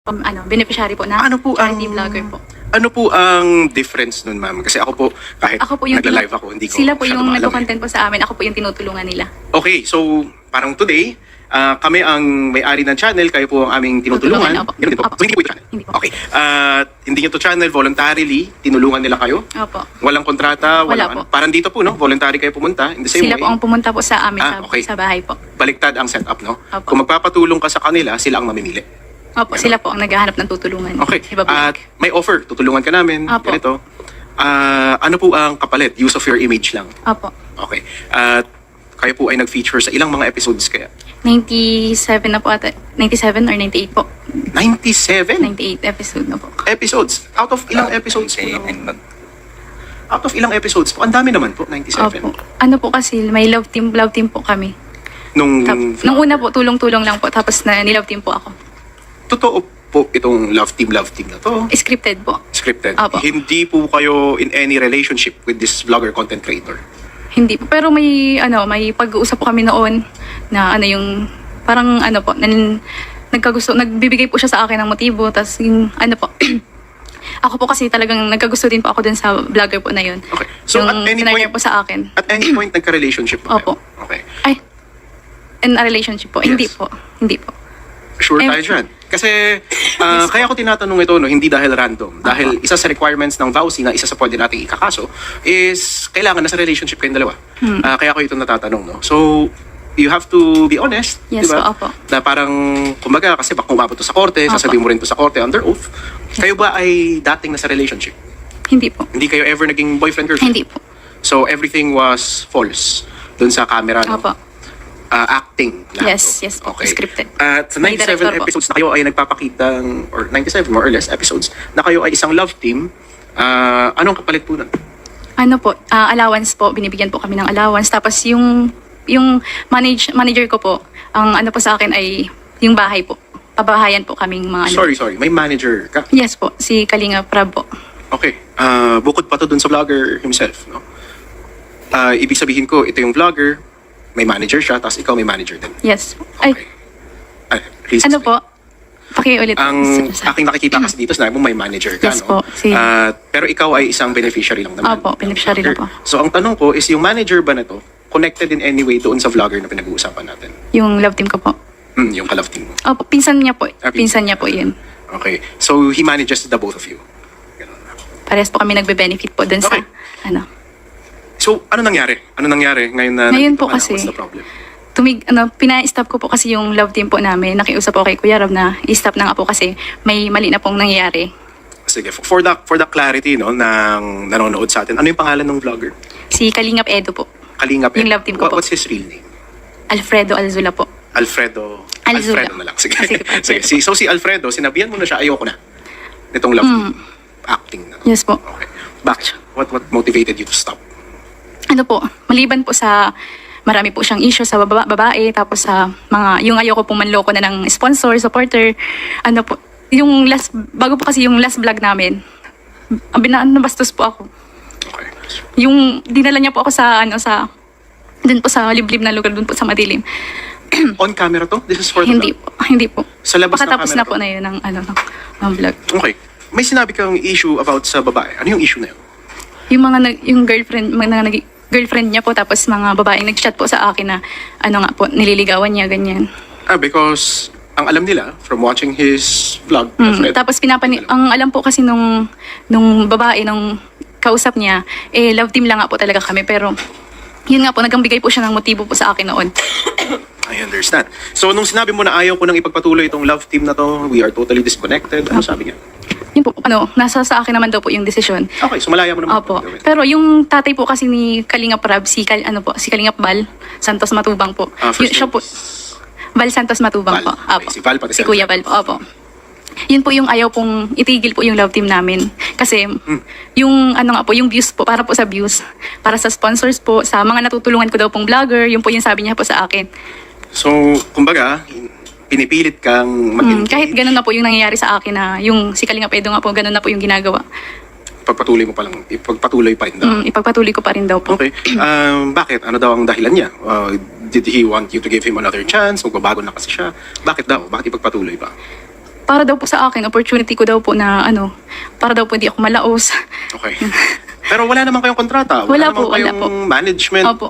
Beneficiary po na Ano po ang charity vlogger po. Ano po ang difference nun, ma'am? Kasi ako po, kahit Ako po yung nagla-live ako, hindi ko sila po masyado yung maalam nagko-content po sa amin. Ako po yung tinutulungan nila. Okay, so parang today, kami ang may-ari ng channel, kayo po ang aming tinutulungan. Tutulungan, opo. Ganun din po. Opo. So, hindi po ito channel. Hindi po. Okay. Hindi nyo to channel, voluntarily, tinulungan nila kayo. Opo. Walang kontrata, Wala walang po. Parang dito po, no? Voluntary kayo pumunta. In the same Sila way, po ang pumunta po sa amin okay. sa bahay po. baliktad ang setup, no? Opo. Kung magpapatulong ka sa kanila, sila ang mamimili. Opo, sila po ang naghahanap ng tutulungan. Okay. Iba po. At may offer, tutulungan ka namin. Opo. Ganito. Ano po ang kapalit? Use of your image lang. Opo. Okay. At kayo po ay nag-feature sa ilang mga episodes kaya? 97 na po ata. 97 or 98 po. 97 98 episode na po. episodes. Out of ilang episodes po? Out of ilang episodes po? Ang dami naman po, 97. Opo. Ano po kasi, may love team po kami. Nung Nung una po, tulong-tulong lang po. Tapos na nilove team po ako. totoo po itong love team na to? Scripted po. Scripted. Opo. Hindi po kayo in any relationship with this vlogger content creator? Hindi po. Pero may pag-uusap po kami noon na yung parang po, nagbibigay po siya sa akin ng motibo. Tapos yung po, ako po kasi talagang nagkagusto din po ako dun sa vlogger po na yun. Okay. So yung at any sinarya point, po sa akin. At any point nagka-relationship po Opo. kayo? Okay. Ay, in a relationship po. Yes. Hindi po. Sure Eh, tayo dyan. Kasi kaya ko tinatanong ito, no, hindi dahil random. Dahil isa sa requirements ng VAUSI na isa sa pwede nating ikakaso is kailangan nasa relationship kayong dalawa. Kaya ko ito natatanong. No? So, you have to be honest. Yes diba? po, opo. Na parang, kumbaga, kasi baka umabot to sa korte, Opo. sasabihin mo rin to sa korte under oath. Kayo ba ay dating nasa relationship? Hindi po. Hindi kayo ever naging boyfriend-girlfriend? Hindi po. So, everything was false dun sa camera, no? Opo. Acting lahat. Yes po. Okay. Scripted. At sa May 97 director po. episodes na kayo ay nagpapakita, or 97 more or less episodes, na kayo ay isang love team, anong kapalit po nun? Ano po, allowance po, binibigyan po kami ng allowance. Tapos yung manager ko po, ang po sa akin ay yung bahay po. Pabahayan po kaming mga Sorry, may manager ka? Yes po, si Kalinga Prab po. Okay. Bukod pa to dun sa vlogger himself, no? Ibig sabihin ko, ito yung vlogger, may manager siya, tapos ikaw may manager din. Yes po. Ay, Okay. Please ano explain. po? Pakiulit. Ang aking nakikita kasi dito, sinabi mo may manager ka, Yes no? po, si- Pero ikaw ay isang beneficiary lang naman. Opo, beneficiary lang po. So, ang tanong ko is, yung manager ba na to, connected in any way doon sa vlogger na pinag-uusapan natin? Yung love team ko po. Yung ka-love team mo. Opo, pinsan niya po. Ah, Pinsan niya po yun. Okay. So, he manages the both of you. Ganun. Parehas po kami nagbe-benefit po dun sa, Okay. So, ano nangyari? Ano nangyari ngayon na... Ngayon po ano, kasi- What's the problem? pina-stop ko po kasi yung love team po namin. Nakiusap po kay Kuya Rob na i-stop na nga po kasi may mali na pong nangyayari. Sige, for the clarity, no, ng nanonood sa atin, ano yung pangalan ng vlogger? Si Kalingap Edo po. Kalingap. Yung love team ko po. What's his real name? Alfredo Alzula po. Alfredo Alzula. na lang. Sige. Ah, sige po. Sige. So si Alfredo, sinabihan mo na siya, ayoko na. Nitong love team. Acting na. Yes po. Okay. Bakit? What motivated you to stop? Ano po, maliban po sa marami po siyang issue sa babae, tapos sa yung ayoko pong manloko na ng sponsor, supporter, yung bago po kasi yung last vlog namin, nabastos po ako. Okay. Yung dinala niya po ako dun po sa liblib na lugar, dun po sa madilim. On camera to? This is for the Hindi vlog? po, hindi po. Sa labas ng Pakatapos camera na po to? na yun ng vlog. Okay. May sinabi kang issue about sa babae. Ano yung issue na yun? Yung girlfriend niya po, tapos mga babaeng nag-chat po sa akin na nililigawan niya, ganyan. Because ang alam nila from watching his vlog, Alfredo, Tapos ang alam po kasi nung babae, nung kausap niya, love team lang nga po talaga kami. Pero yun nga po, nagbigay po siya ng motibo po sa akin noon. I understand. So, nung sinabi mo na ayaw ko nang ipagpatuloy itong love team na to, we are totally disconnected, ano sabi niya? Yun po, nasa sa akin naman daw po yung desisyon. Okay, so malaya mo naman. Opo. gawin. Pero yung tatay po kasi ni Kalingap Rab, si Kalingap Bal Santos Matubang po. First Siya name po, Bal Santos Matubang Val. po. Okay, Opo. si Val pati Si si Kuya Bal po. Opo. Yun po yung ayaw pong itigil po yung love team namin. Kasi yung yung views po, para po sa views, para sa sponsors po, sa mga natutulungan ko daw pong vlogger, yun po yung sabi niya po sa akin. So, kumbaga, pinipilit kang mag-engage. Kahit ganun na po yung nangyayari sa akin na yung si Kalingap Edo nga po, ganun na po yung ginagawa. Ipagpatuloy mo pa lang, ipagpatuloy pa rin daw. Ipagpatuloy ko pa rin daw po. Okay. Bakit? Ano daw ang dahilan niya? Did he want you to give him another chance? Magbabago na kasi siya. Bakit daw? Bakit ipagpatuloy pa? para daw po sa akin, opportunity ko daw po na para daw po hindi ako malaos. Okay. Pero wala naman kayong kontrata. Wala naman po, wala kayong po. management Opo.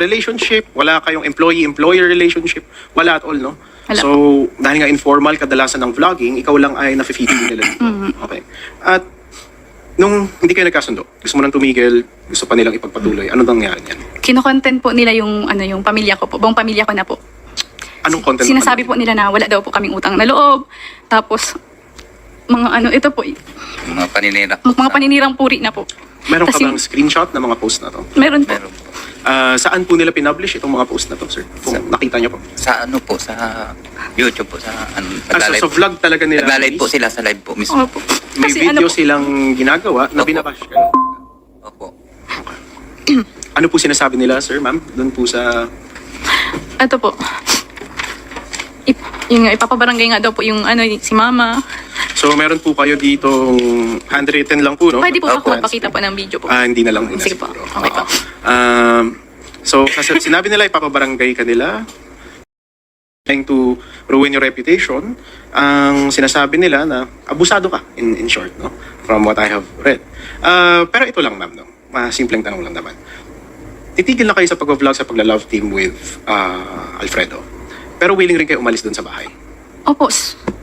relationship. Wala kayong employee-employer relationship. Wala at all, no? Wala So, dahil nga informal kadalasan ng vlogging, ikaw lang ay nafe-feature nila dito. Okay. At nung hindi kayo nagkasundo, gusto mo nang tumigil, gusto pa nilang ipagpatuloy, ano nangyari niyan? Kino-content po nila yung yung pamilya ko po, buong pamilya ko na po. Anong content? Sinasabi po nila na wala daw po kaming utang na loob. Tapos mga ito po, Mga paninira. mga paninirang puri na po. Meron ka Tas bang yung- screenshot ng mga post na to? Meron po. Meron po. Saan po nila pinablish itong mga post na to, sir? Kung nakita niyo po. Sa sa YouTube po, sa So vlog talaga nila. Nagla-live po sila sa live po mismo. Opo. May Kasi video po, silang ginagawa na Opo. binabash ka. Opo. Ano po sinasabi nila, sir, ma'am? Doon po sa... ito po. Yung nga, ipapabarangay nga daw po yung si mama. So, meron po kayo ditong handwritten lang po, no? Pwede po Opo. ako magpakita po ng video po. Hindi na lang. Sige po. siguro. Okay po. Oo. So, kasi sinabi nila, ipapabarangay ka nila, trying to ruin your reputation. Ang sinasabi nila na abusado ka, in short, no? From what I have read. Pero ito lang, ma'am, no? Simpleng tanong lang naman. Titigil na kayo sa pag-vlog sa pagla-love team with Alfredo. Pero willing rin kayo umalis doon sa bahay. Opo.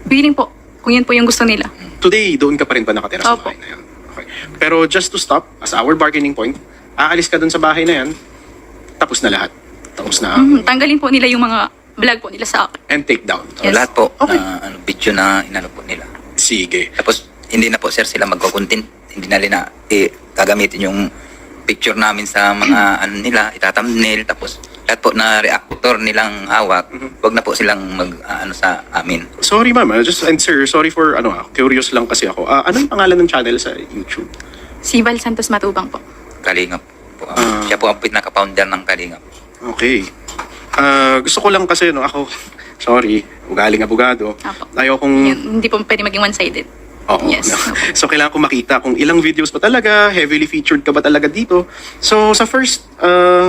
Willing po. Kung yan po yung gusto nila. Today, doon ka pa rin ba nakatira sa Opo. bahay na yan? Okay. Pero just to stop, as our bargaining point, aalis ka doon sa bahay na yan, tapos na lahat. Tapos na Tanggalin po nila yung mga vlog po nila sa akin. and take down. Yes. Lahat po, Okay. na video na inano po nila. Sige. Tapos, hindi na po sir sila magko-content. Hindi na nila gagamitin yung picture namin sa mga nila, itathumbnail, tapos lahat po na reactor nilang hawak, wag na po silang sa amin. Sorry ma'am, and sir, sorry for curious lang kasi ako. Anong pangalan ng channel sa YouTube? Si Val Santos Matubang po. Kalingap po. Siya po ang pinaka-founder ng Kalingap. Okay. Gusto ko lang kasi ako, sorry, ugaling abogado. Apo. Ayaw kong Hindi po pwede maging one-sided. Oo. Yes. No. So, kailangan ko makita kung ilang videos ba talaga, heavily featured ka ba talaga dito. So, sa first,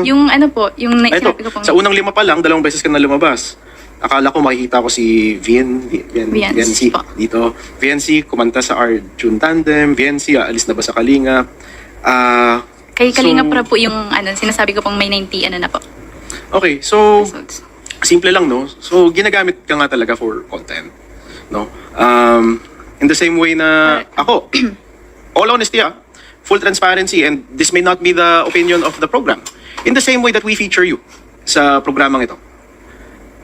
Yung po, yung ito, sinabi ko pong... sa unang 5 pa lang, 2 beses ka na lumabas. Akala ko makikita ko si VNC po. dito. VNC, kumanta sa Arjun Tandem. VNC, aalis na ba sa Kalinga? Kay Kalingap so- po yung sinasabi ko pong may 90 na po. Okay, so, episodes. simple lang, no? So, ginagamit ka nga talaga for content, no? In the same way na ako, all honesty, full transparency, and this may not be the opinion of the program. In the same way that we feature you sa programang ito.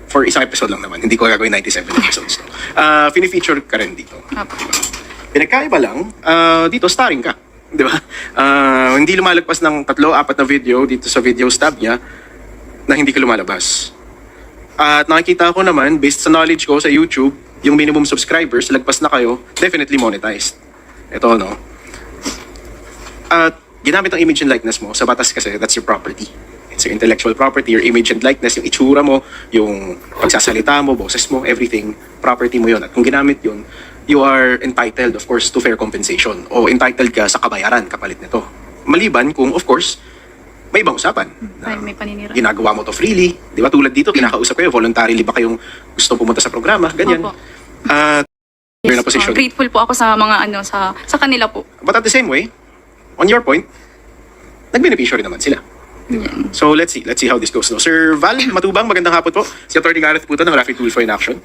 For isang episode lang naman, hindi ko gagawin 97 episodes. No? Fini-feature ka rin dito. Apo. Pinagkaiba lang, dito starring ka. Di ba? Hindi lumalagpas ng 3-4 na video dito sa video stub niya na hindi ka lumalabas. At nakikita ko naman, based sa knowledge ko sa YouTube, yung minimum subscribers, lagpas na kayo, definitely monetized. Ito, no? At ginamit ang image and likeness mo, sa batas kasi, that's your property. It's your intellectual property, your image and likeness, yung itsura mo, yung pagsasalita mo, boses mo, everything, property mo yun. At kung ginamit yun, you are entitled, of course, to fair compensation. O entitled ka sa kabayaran kapalit nito. Maliban kung, of course, may ibang usapan. Ay, may paninira. Ginagawa mo to freely. Di ba? Tulad dito, kinakausap kayo, voluntarily ba kayong gusto pumunta sa programa? Ganyan. Opo. At you're in a position. Grateful po ako sa mga sa kanila po. But at the same way, on your point, nagbenepisyo rin naman sila. So let's see how this goes. No? Sir Val Matubang, magandang hapon po. Si Atty. Gareth po ito ng Rapid Tulfo in Action.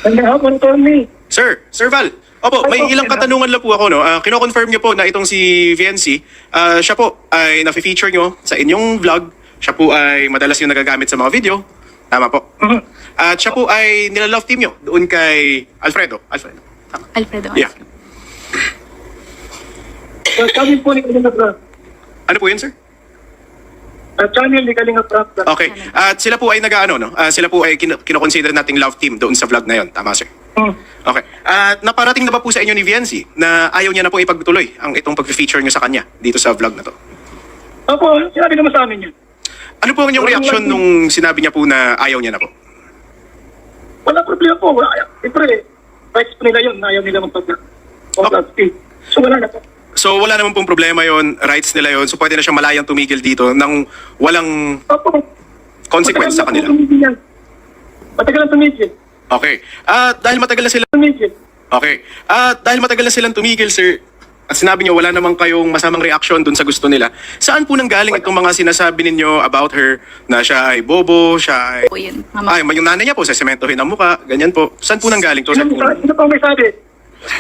Magandang hapon, Tony. Sir Val, opo, may ilang katanungan lang po ako. No? Kino-confirm niyo po na itong si VNC, siya po ay nafe-feature niyo sa inyong vlog. Siya po ay madalas yung nagagamit sa mga video. Tama po. At siya po ay nila-love team niyo doon kay Alfredo. Tama. Alfredo. Yeah. Channel po ni Kalinga Prab. Ano po yun, sir? Channel ni Kalinga Prab. Okay. At sila po ay no? Sila po ay kino-consider nating love team doon sa vlog na yon. Tama, sir? Okay. At naparating na ba po sa inyo ni VNC na ayaw niya na po ipagtuloy ang itong pag-feature niyo sa kanya dito sa vlog na to? Opo, sinabi naman sa amin yun. Ano po ang inyong reaction nung sinabi niya po na ayaw niya na po? Wala problema po. Siyempre, rights po nila yun. Ayaw nila mag-speak. So wala na po. So wala naman pong problema yon, rights nila yon. So pwede na siyang malayang tumigil dito nang walang Opo. consequence sa kanila. Matagal ang tumigil. Okay. At dahil matagal na sila Tumigil. Okay. Dahil matagal na silang tumigil, sir, at sinabi niyo wala namang kayong masamang reaction dun sa gusto nila, saan po nanggaling itong mga sinasabi ninyo about her na siya ay bobo, siya ay... Po yun, mama. Ay, yung nanay niya po, sa sementohin ang muka, ganyan po. Saan po nanggaling to, sir? Sino pa may sabi?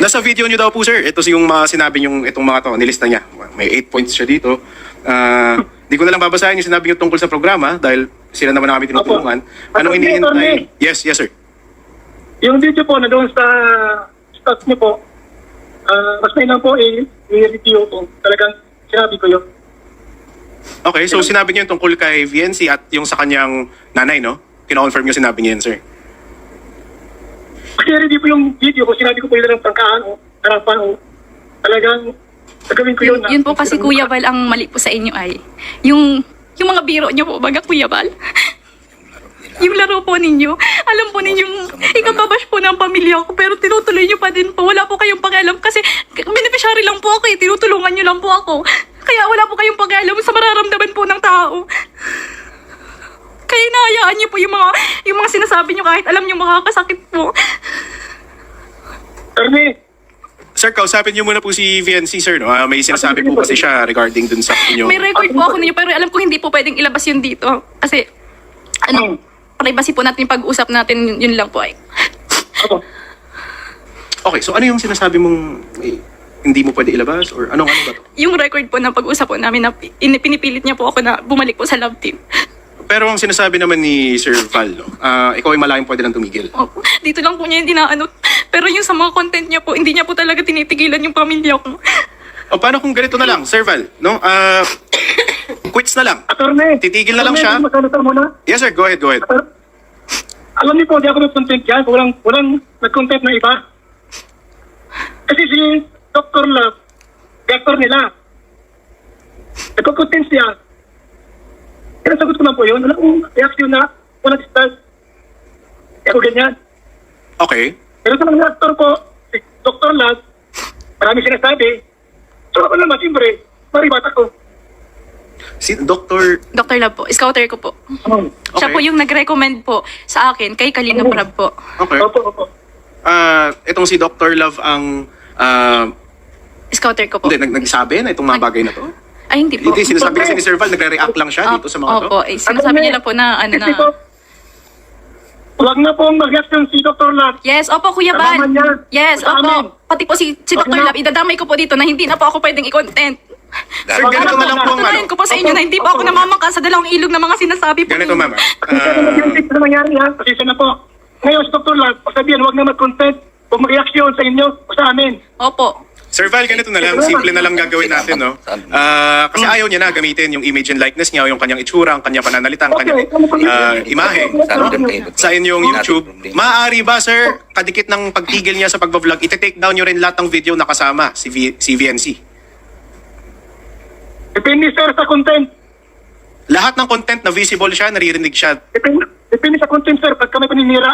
Nasa video niyo daw po, sir. Ito yung mga sinabi niyo, itong mga to, nilista niya. May 8 points siya dito. Di ko na lang babasahin yung sinabi niyo tungkol sa programa dahil sila naman namin tinutulungan. Anong iniintay? Yes, yes, sir. Yung video po na doon sa stats niyo po, mas may lang po i-review po. Talagang sinabi ko yun. Okay, so sinabi niyo yung tungkol kay VNC at yung sa kanyang nanay, no? Kino-confirm niyo sinabi niyo yun, sir. Kasi review po yung video ko, sinabi ko po yun ng tangkaan o harapan o talagang gagawin ko yun. Yun po kasi Kuya Val, ang mali po sa inyo ay yung mga biro niyo po, baga Kuya Val. Yung laro po ninyo, alam po ninyong ikababash po ng pamilya ko pero tinutuloy niyo pa din po. Wala po kayong pakialam kasi beneficiary lang po ako eh. Tinutulungan niyo lang po ako. Kaya wala po kayong pakialam sa mararamdaman po ng tao. Kaya inahayaan niyo po yung mga sinasabi niyo kahit alam niyo makakasakit po. Ernie, Sir, kausapin niyo muna po si VNC, sir, no? May sinasabi po kasi siya regarding dun sa inyo. May record po ako ninyo pero alam ko hindi po pwedeng ilabas yun dito. Kasi privacy po natin yung pag-usap natin, yun lang po ay. ako. Okay, so ano yung sinasabi mong hindi mo pwede ilabas or ano ba to? Yung record po ng pag-usap po namin na pinipilit niya po ako na bumalik po sa love team. Pero ang sinasabi naman ni Sir Val, no? Ikaw ay malaking pwede lang tumigil. Opo. Dito lang po niya hindi na ano. Pero yung sa mga content niya po, hindi niya po talaga tinitigilan yung pamilya ko. O paano kung ganito na lang, Sir Val, no? Quits na lang. Attorney, Titigil na lang siya. Masalita muna. Yes, sir, go ahead, go ahead. Alam niyo po, di ako nag-content yan. Walang nag-content na iba. Kasi si Dr. Love, director nila. Nagko-content siya. Kaya sagot ko lang po yun. Wala akong reaction na walang start. Kaya ako ganyan. Okay. Pero sa mga actor ko, si Dr. Love, marami sinasabi. So ako naman, siyempre, maribata ko. Si Dr. Dr. Love po, scouter ko po. Siya Okay. po yung nag-recommend po sa akin kay Kalina Prab po. Okay. Opo. Itong si Dr. Love ang Scouter ko po. hindi, nagsabi na itong mga bagay na to? Ay, hindi po. Hindi, sinasabi kasi ni Sir Val, nagre-react lang siya dito sa mga to. Opo, sinasabi niya lang po na ano na. Huwag na pong mag-reaction si Dr. Love. Yes, opo Kuya Val. Kasama niya. Yes, Kasama. opo. Pati po si Dr. Wag na. Love, idadamay ko po dito na hindi na po ako pwedeng i-content. Sir, ganito na lang po ang Patunayan ko po sa inyo na hindi po ako namamangka sa dalawang ilog na mga sinasabi po. Ganito, ninyo. ma'am. Pasensya na yung tip na nangyari ha. Pasensya na po. Ngayon si Dr. Love, pagsabihan, huwag na mag-content. Huwag mag-reaction sa inyo o sa amin. Opo. Sir Val, ganito na lang. Simple na lang gagawin natin, no? Kasi ayaw niya na gamitin yung image and likeness niya, yung kanyang itsura, ang kanyang pananalita, ang kanyang imahe sa inyong YouTube. Maaari ba, sir, kadikit ng pagtigil niya sa pagbablog, iti-take down nyo rin lahat ng video na kasama si VNC? Depende sir sa content. Lahat ng content na visible siya, naririnig siya. Depende sa content sir. Pag kami paninira,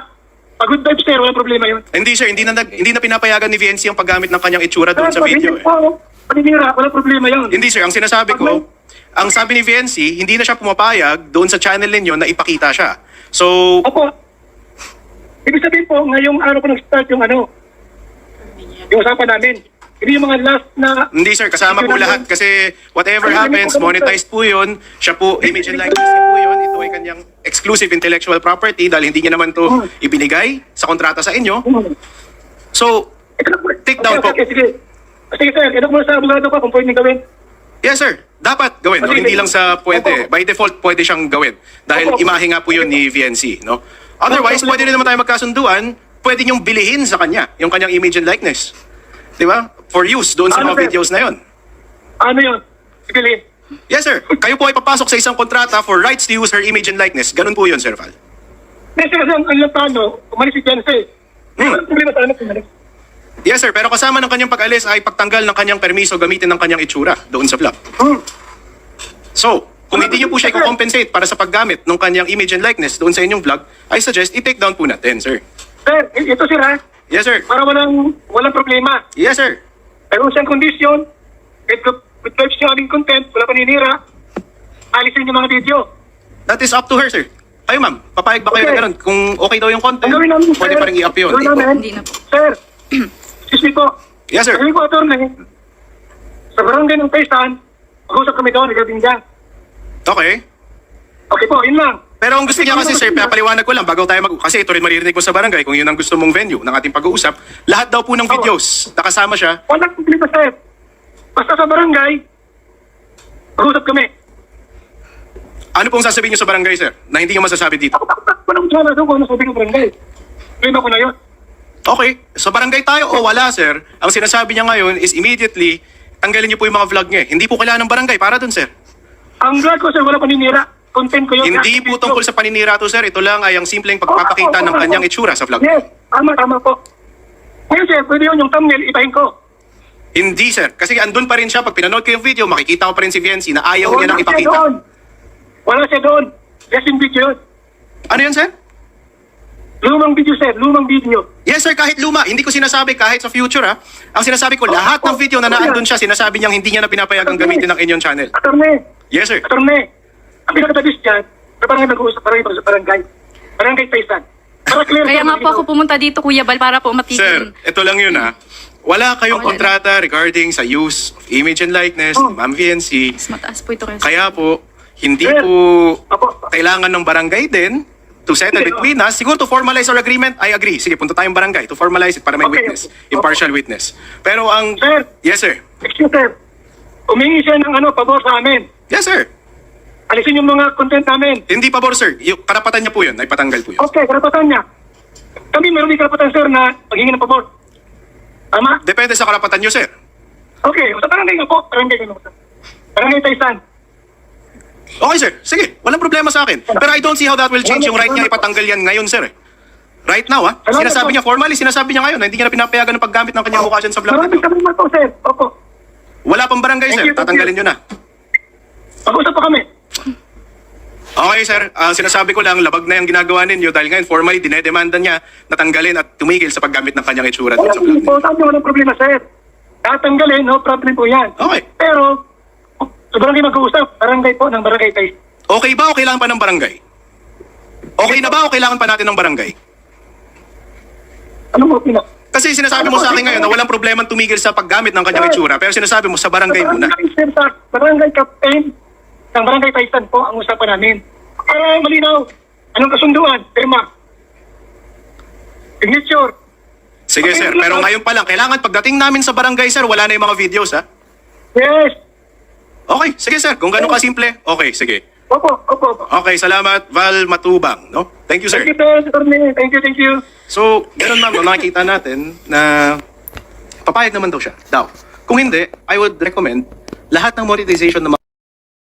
pag good vibes sir, walang problema yun. Hindi, sir, hindi na pinapayagan ni VNC ang paggamit ng kanyang itsura doon sa video. Paninira, walang problema yun. Hindi, sir, ang sinasabi ko, ang sabi ni VNC, hindi na siya pumapayag doon sa channel ninyo na ipakita siya. So, Opo. Ibig sabihin po, ngayong araw ko nag-start yung usapan namin. Hindi yung mga last na... hindi, sir, kasama po lahat kasi whatever happens, monetized po yun. Siya po, image and likeness niya po yun. Ito ay kanyang exclusive intellectual property dahil hindi niya naman to ibinigay sa kontrata sa inyo. So, take down po. Sige sir, kaya muna sa abogado ko kung pwede gawin. Yes, sir. Dapat gawin. No? Hindi lang sa pwede. By default, pwede siyang gawin. Dahil imahe nga po yun ni VNC. No? Otherwise, pwede rin naman tayo magkasunduan. Pwede niyong bilihin sa kanya yung kanyang image and likeness. Di ba? For use doon sa mga videos na yun. Ano yun? Sige, Yes, sir. Kayo po ay papasok sa isang kontrata for rights to use her image and likeness. Ganun po yun, Sir Val. kasi ang plano, umalis si Jense. Walang problema sa anak umalis. Yes, sir. Pero kasama ng kanyang pag-alis ay pagtanggal ng kanyang permiso gamitin ng kanyang itsura doon sa vlog. So, kung hindi niyo po siya i-compensate para sa paggamit ng kanyang image and likeness doon sa inyong vlog, I suggest i-take down po natin, sir. Sir, ito sir ha. Yes, sir. Para walang problema. Yes, sir. Pero siyang kondisyon, with vibes yung aming content, wala paninira, alisin yung mga video. That is up to her, sir. Kayo, ma'am. Papayag ba kayo Okay. na ganun? Kung okay daw yung content, Ang gawin namin, pwede sir. pa rin i-up yun. Gawin namin. Hindi na po. Sir, Excuse me po. Yes, sir. Sabi ko, attorney, sa barangay ng Taysan, mag-usap kami doon regarding dyan. Okay. Okay po, yun lang. Pero ang gusto niya kasi, sir, papaliwanag ko lang bago tayo kasi ito rin maririnig mo sa barangay kung yun ang gusto mong venue ng ating pag-uusap. Lahat daw po ng videos, nakasama siya. Walang problema, sir. Basta sa barangay, mag-usap kami. Ano pong sasabihin niyo sa barangay, sir, na hindi niyo masasabi dito? Ako walang tsala doon kung ano sabi ko barangay. Problema ko na yun. Okay, sa barangay tayo o wala, sir, ang sinasabi niya ngayon is immediately, tanggalin niyo po yung mga vlog niya. Hindi po kailangan ng barangay para dun, sir. Ang vlog ko, sir, wala paninira. Content ko yun. Hindi po tungkol sa paninira to, sir. Ito lang ay ang simpleng pagpapakita ng kanyang itsura sa vlog. Yes, tama po. Ngayon, sir, pwede yun yung thumbnail, ibahin ko. Hindi, sir. Kasi andun pa rin siya. Pag pinanood ko yung video, makikita ko pa rin si Viency na ayaw niya nang Wala siya ipakita. doon. Wala siya doon. Yes, yung video yun. Ano yun, sir? Lumang video, sir. Lumang video. Yes, sir. Kahit luma. Hindi ko sinasabi kahit sa future, ha. Ang sinasabi ko, lahat ng video na naandun siya, sinasabi niyang hindi niya na pinapayagang gamitin ng inyong channel. Attorney. Yes, sir. Attorney. Ang pinakatabis dyan, sa barangay mag-uusap, sa barangay. Barangay Taysan. Para clear. Kaya nga po ako pumunta dito, Kuya Bal, para po Sir, matigil. ito lang yun, ha. Wala kayong kontrata regarding sa use of image and likeness ni Ma'am Viency. Mas mataas po ito kasi. Kaya po, hindi Sir. po Apo. kailangan ng barangay din to settle between us. Siguro to formalize our agreement, I agree. Sige, punta tayong barangay to formalize it para may Okay. witness, impartial witness. Pero ang... Sir. Yes, sir. Excuse, sir. Humingi siya ng pabor sa amin. Yes, sir. Alisin yung mga content namin. Hindi pabor, sir. Yung karapatan niya po yun. Ay patanggal po yun. Okay, karapatan niya. Kami meron din karapatan, sir, na maghingi ng pabor. Tama? Depende sa karapatan niyo, sir. Okay, sa barangay nga po. Barangay nga po. Barangay Taysan. Okay, sir. Sige. Walang problema sa akin. Pero I don't see how that will change yung right niya ipatanggal yan ngayon, sir. Right now, ha? Sinasabi niya formally, sinasabi niya ngayon na hindi niya na pinapayagan ng paggamit ng kanyang mukha dyan sa vlog na Maraming to. salamat po, sir. Opo. Wala pang barangay, sir. Thank you, thank Tatanggalin niyo na. Pag-usap pa kami. Okay, sir. Sinasabi ko lang, labag na yung ginagawa ninyo dahil ngayon formally dinedemanda niya na tanggalin at tumigil sa paggamit ng kanyang itsura dyan sa vlog niya. Walang problema, sir. Tatanggalin, no problem po yan. Okay. Pero, sa barangay mag-uusap, barangay po ng barangay Taysan. Okay ba o kailangan pa ng barangay? Okay na ba o kailangan pa natin ng barangay? Ano mo, Pina? Kasi sinasabi mo sa akin ngayon na walang problema tumigil sa paggamit ng kanyang itsura pero sinasabi mo sa barangay muna. Sir, sa barangay captain ng barangay Taysan po ang usapan namin. Para malinaw, anong kasunduan, firma, signature. Sige, sir. Pero ngayon pa lang, kailangan pagdating namin sa barangay, sir, wala na yung mga videos, ha? Yes. Okay, sige, sir. Kung ganun kasimple, okay, sige. Opo, opo, opo. Okay, salamat, Val Matubang, no? Thank you, sir. Thank you, sir. Thank you, thank you. So, ganoon ma'am, nakikita natin na papayag naman daw siya. Daw. Kung hindi, I would recommend lahat ng monetization ng